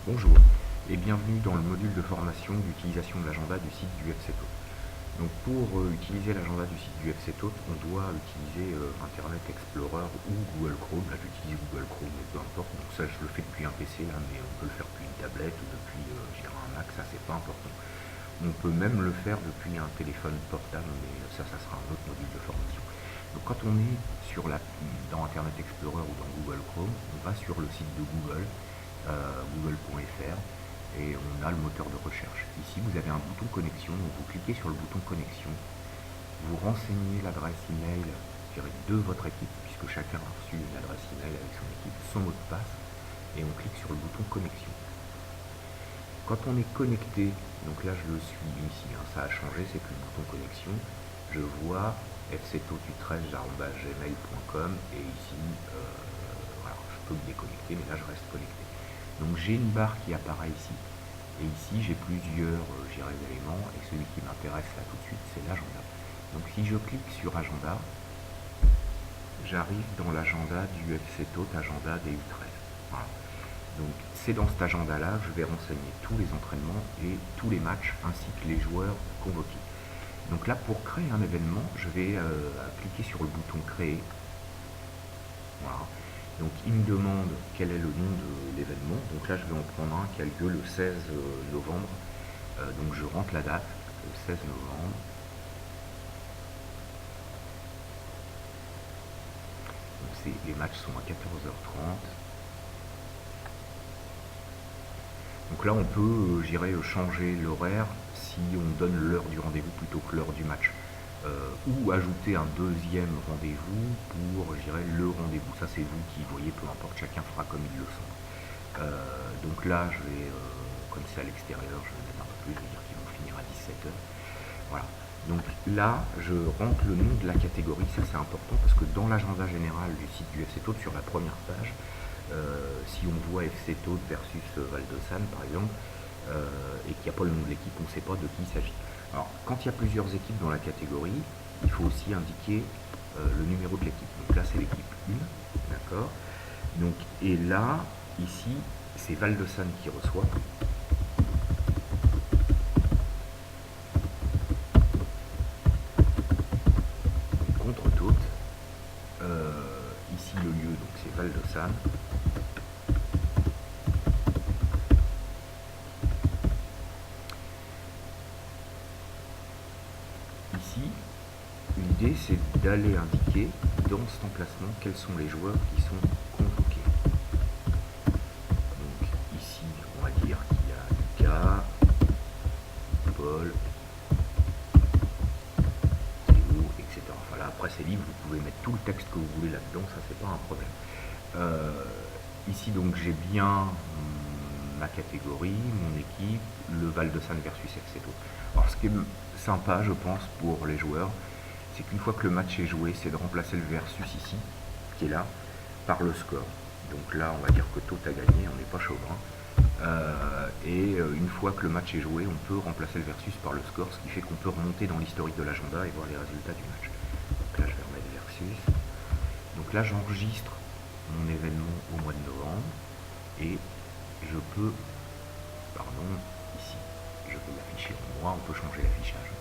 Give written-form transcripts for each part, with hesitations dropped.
Bonjour et bienvenue dans le module de formation d'utilisation de l'agenda du site du FCTO. Donc pour utiliser l'agenda du site du FCTO, on doit utiliser Internet Explorer ou Google Chrome. Là j'utilise Google Chrome, mais peu importe. Donc ça je le fais depuis un PC là, mais on peut le faire depuis une tablette ou depuis un Mac, ça c'est pas important. On peut même le faire depuis un téléphone portable, mais ça sera un autre module de formation. Donc quand on est dans Internet Explorer ou dans Google Chrome, on va sur le site de Google, google.fr, et on a le moteur de recherche. Ici vous avez un bouton connexion, donc vous cliquez sur le bouton connexion, vous renseignez l'adresse email de votre équipe, puisque chacun a reçu une adresse email avec son équipe, son mot de passe, et on clique sur le bouton connexion. Quand on est connecté, donc là je le suis ici, ça a changé, c'est que le bouton connexion, je vois fcto13@gmail.com et ici, voilà, je peux me déconnecter, mais là je reste connecté. Donc j'ai une barre qui apparaît ici, et ici j'ai plusieurs éléments, et celui qui m'intéresse là tout de suite c'est l'agenda. Donc si je clique sur agenda, j'arrive dans l'agenda du FCTO agenda DU13. Voilà. Donc c'est dans cet agenda là je vais renseigner tous les entraînements et tous les matchs ainsi que les joueurs convoqués. Donc là pour créer un événement, je vais cliquer sur le bouton créer. Voilà. Donc il me demande quel est le nom de l'événement. Donc là je vais en prendre un qui a lieu le 16 novembre. Donc je rentre la date, le 16 novembre. Donc les matchs sont à 14h30. Donc là on peut changer l'horaire si on donne l'heure du rendez-vous plutôt que l'heure du match. Ou ajouter un deuxième rendez-vous pour le rendez-vous. Ça c'est vous qui voyez, peu importe, chacun fera comme il le sent. Donc là je vais, comme c'est à l'extérieur, je vais mettre un peu plus, je vais dire qu'ils vont finir à 17h. Voilà. Donc là je rentre le nom de la catégorie, ça c'est important parce que dans l'agenda général du site du FCTO, sur la première page, si on voit FCTO versus Val de Sanne par exemple, et qu'il n'y a pas le nom de l'équipe, on ne sait pas de qui il s'agit. Alors, quand il y a plusieurs équipes dans la catégorie, il faut aussi indiquer le numéro de l'équipe. Donc là, c'est l'équipe 1, d'accord. Donc, et là, ici, c'est Val de Sanne qui reçoit. Contre toute. Ici, le lieu, donc c'est Val de Sanne. Ici, l'idée c'est d'aller indiquer dans cet emplacement quels sont les joueurs qui sont convoqués. Donc ici, on va dire qu'il y a Lucas, Paul, Théo, etc. Enfin là, après c'est libre, vous pouvez mettre tout le texte que vous voulez là-dedans, ça c'est pas un problème. Ici donc j'ai bien ma catégorie, mon équipe, le Val de Sanne versus FCTO. Alors ce qui est sympa je pense pour les joueurs, c'est qu'une fois que le match est joué, c'est de remplacer le versus ici, qui est là, par le score. Donc là on va dire que Tot a gagné, on n'est pas chauvin. Et une fois que le match est joué, on peut remplacer le versus par le score, ce qui fait qu'on peut remonter dans l'historique de l'agenda et voir les résultats du match. Donc là je vais remettre versus. Donc là j'enregistre mon événement au mois de novembre et je peux, ici, je peux l'afficher en mois, on peut changer l'affichage.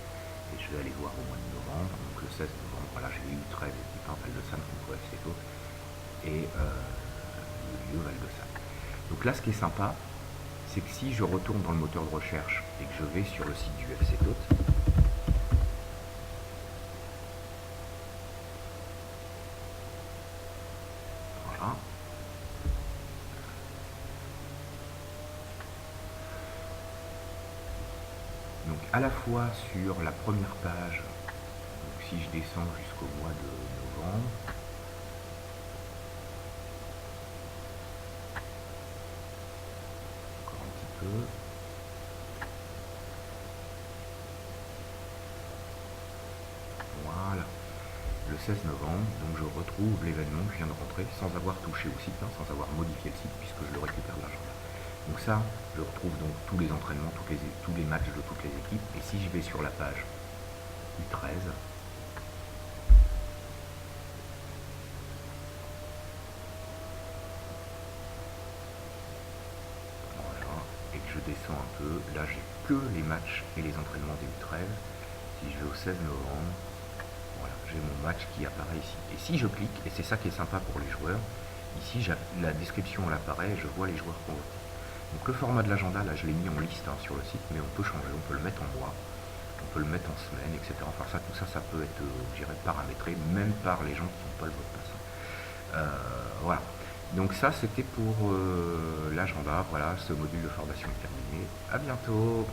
Et je vais aller voir au mois de novembre, donc le 16 novembre, voilà, j'ai eu 13 équipes, Val de Sanne contre FCTO et le lieu Val de Sanne. Donc là, ce qui est sympa, c'est que si je retourne dans le moteur de recherche et que je vais sur le site du FCTO, voilà. Donc à la fois sur la première page, donc si je descends jusqu'au mois de novembre, encore un petit peu, voilà, le 16 novembre, donc je retrouve l'événement que je viens de rentrer sans avoir touché au site, sans avoir modifié le site puisque je le récupère de l'agenda. Donc ça, je retrouve donc tous les entraînements, tous les matchs de toutes les équipes. Et si je vais sur la page U13, voilà, descends un peu, là j'ai que les matchs et les entraînements des U13. Si je vais au 16 novembre, voilà, j'ai mon match qui apparaît ici. Et si je clique, et c'est ça qui est sympa pour les joueurs, ici la description elle apparaît et je vois les joueurs convoqués. Donc le format de l'agenda, là je l'ai mis en liste hein, sur le site, mais on peut changer, on peut le mettre en mois, on peut le mettre en semaine, etc. Enfin ça, tout ça, ça peut être, je dirais, paramétré, même par les gens qui n'ont pas le mot de passe. Voilà. Donc ça c'était pour l'agenda, voilà, ce module de formation est terminé. À bientôt.